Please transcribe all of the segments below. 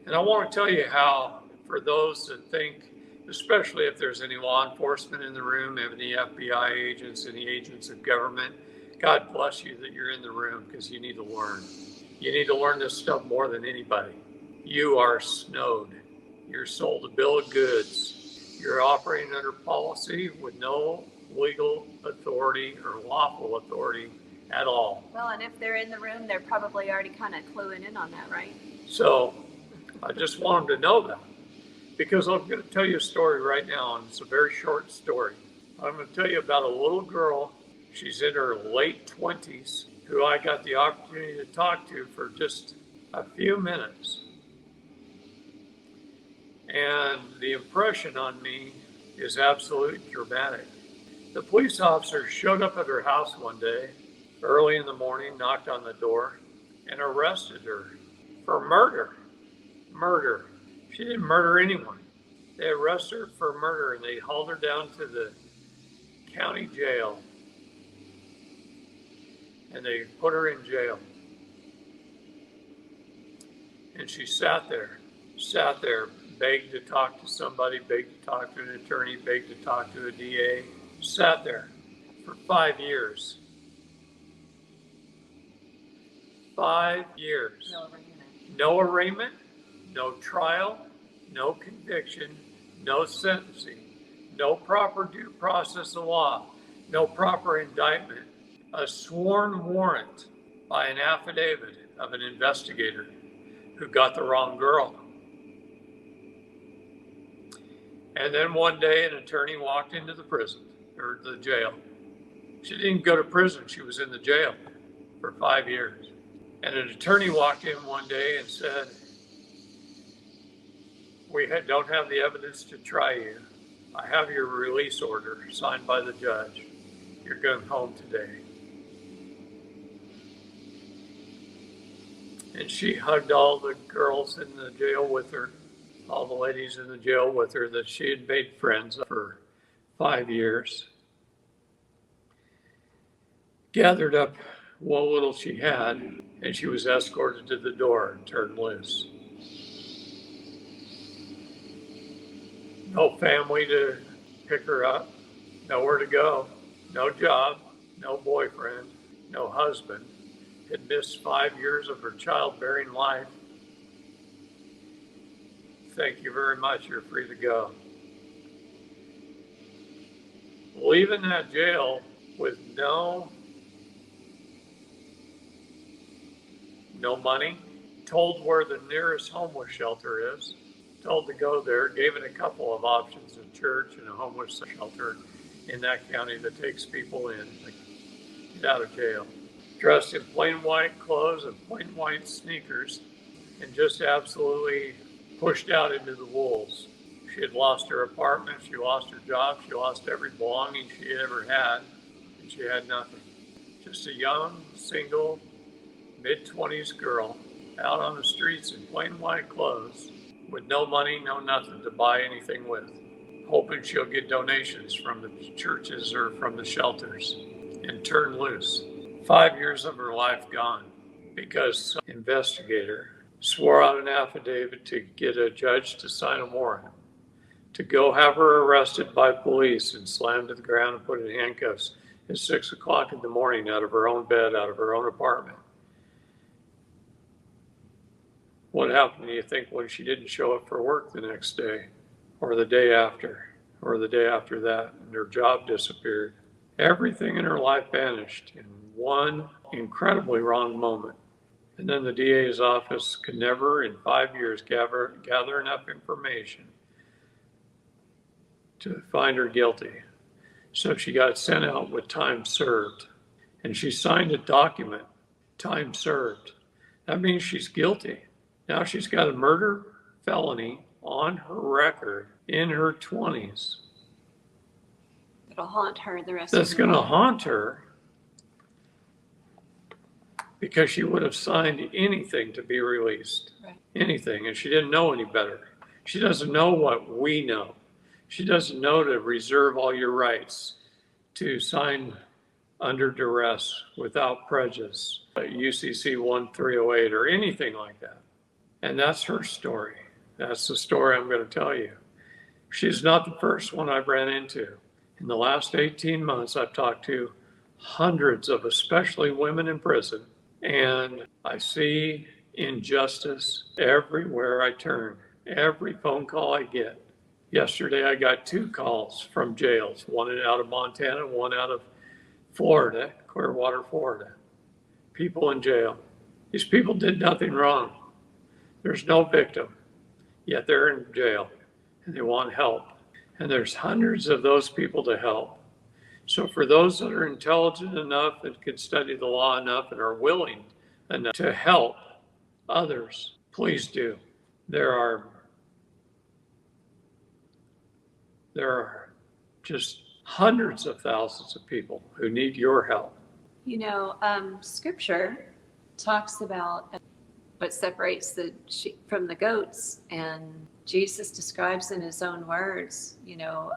And I want to tell you how, for those that think, especially if there's any law enforcement in the room, any FBI agents, any agents of government, God bless you that you're in the room, because you need to learn. You need to learn this stuff more than anybody. You are snowed. You're sold a bill of goods. You're operating under policy with no legal authority or lawful authority at all. Well, and if they're in the room, they're probably already kind of cluing in on that, right? So I just want them to know that, because I'm going to tell you a story right now, and it's a very short story. I'm going to tell you about a little girl. She's in her late 20s, who I got the opportunity to talk to for just a few minutes. And the impression on me is absolutely dramatic. The police officer showed up at her house one day, early in the morning, knocked on the door, and arrested her for murder. Murder. She didn't murder anyone. They arrested her for murder, and they hauled her down to the county jail. And they put her in jail. And she sat there, begged to talk to somebody, begged to talk to an attorney, begged to talk to a DA, sat there for 5 years. 5 years. No arraignment. No arraignment, no trial, no conviction, no sentencing, no proper due process of law, no proper indictment, a sworn warrant by an affidavit of an investigator who got the wrong girl. And then one day an attorney walked into the prison, or the jail. She didn't go to prison, she was in the jail for 5 years. And an attorney walked in one day and said, "We don't have the evidence to try you. I have your release order signed by the judge. You're going home today." And she hugged all the girls in the jail with her, all the ladies in the jail with her that she had made friends for 5 years. Gathered up what little she had, and she was escorted to the door and turned loose. No family to pick her up, nowhere to go, no job, no boyfriend, no husband. Had missed 5 years of her childbearing life. Thank you very much, you're free to go. Leaving that jail with no money, told where the nearest homeless shelter is, told to go there, gave it a couple of options, a church and a homeless shelter in that county that takes people in, like, get out of jail. Dressed in plain white clothes and plain white sneakers, and just absolutely pushed out into the wolves. She had lost her apartment, she lost her job, she lost every belonging she ever had, and she had nothing. Just a young, single, mid-20s girl out on the streets in plain white clothes with no money, no nothing to buy anything with, hoping she'll get donations from the churches or from the shelters and turn loose. 5 years of her life gone because some investigator swore out an affidavit to get a judge to sign a warrant to go have her arrested by police and slammed to the ground and put in handcuffs at 6 o'clock in the morning out of her own bed, out of her own apartment. What happened, do you think, when she didn't show up for work the next day, or the day after, or the day after that, and her job disappeared? Everything in her life vanished in one incredibly wrong moment. And then the DA's office could never in 5 years gather enough information to find her guilty. So she got sent out with time served. And she signed a document, time served. That means she's guilty. Now she's got a murder felony on her record in her 20s. It'll haunt her the rest That's of her going to life. haunt her because she would have signed anything to be released. Right. Anything. And she didn't know any better. She doesn't know what we know. She doesn't know to reserve all your rights, to sign under duress without prejudice, UCC 1308 or anything like that. And that's her story. That's the story I'm going to tell you. She's not the first one I've ran into. In the last 18 months, I've talked to hundreds of especially women in prison, and I see injustice everywhere I turn, every phone call I get. Yesterday, I got 2 calls from jails, one out of Montana, one out of Florida, Clearwater, Florida. People in jail. These people did nothing wrong. There's no victim, yet they're in jail and they want help. And there's hundreds of those people to help. So for those that are intelligent enough and can study the law enough and are willing enough to help others, please do. There are just hundreds of thousands of people who need your help. You know, Scripture talks about what separates the sheep from the goats, and Jesus describes in his own words, you know,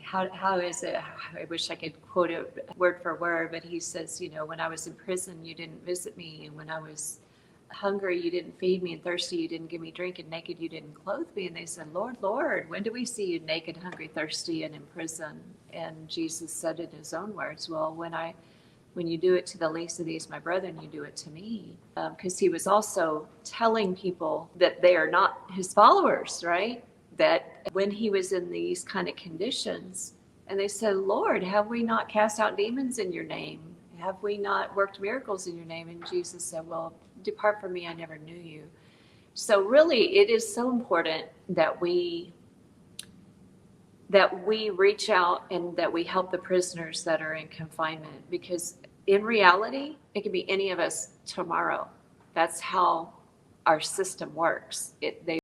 how is it? I wish I could quote it word for word, but he says, you know, when I was in prison, you didn't visit me, and when I was hungry, you didn't feed me, and thirsty, you didn't give me drink, and naked, you didn't clothe me. And they said, Lord, Lord, when do we see you naked, hungry, thirsty, and in prison? And Jesus said in his own words, well, when you do it to the least of these, my brethren, you do it to me. Because he was also telling people that they are not his followers, right? That when he was in these kind of conditions, and they said, Lord, have we not cast out demons in your name? Have we not worked miracles in your name? And Jesus said, well, depart from me, I never knew you. So really, it is so important that we reach out and that we help the prisoners that are in confinement, because in reality, it could be any of us tomorrow. That's how our system works. They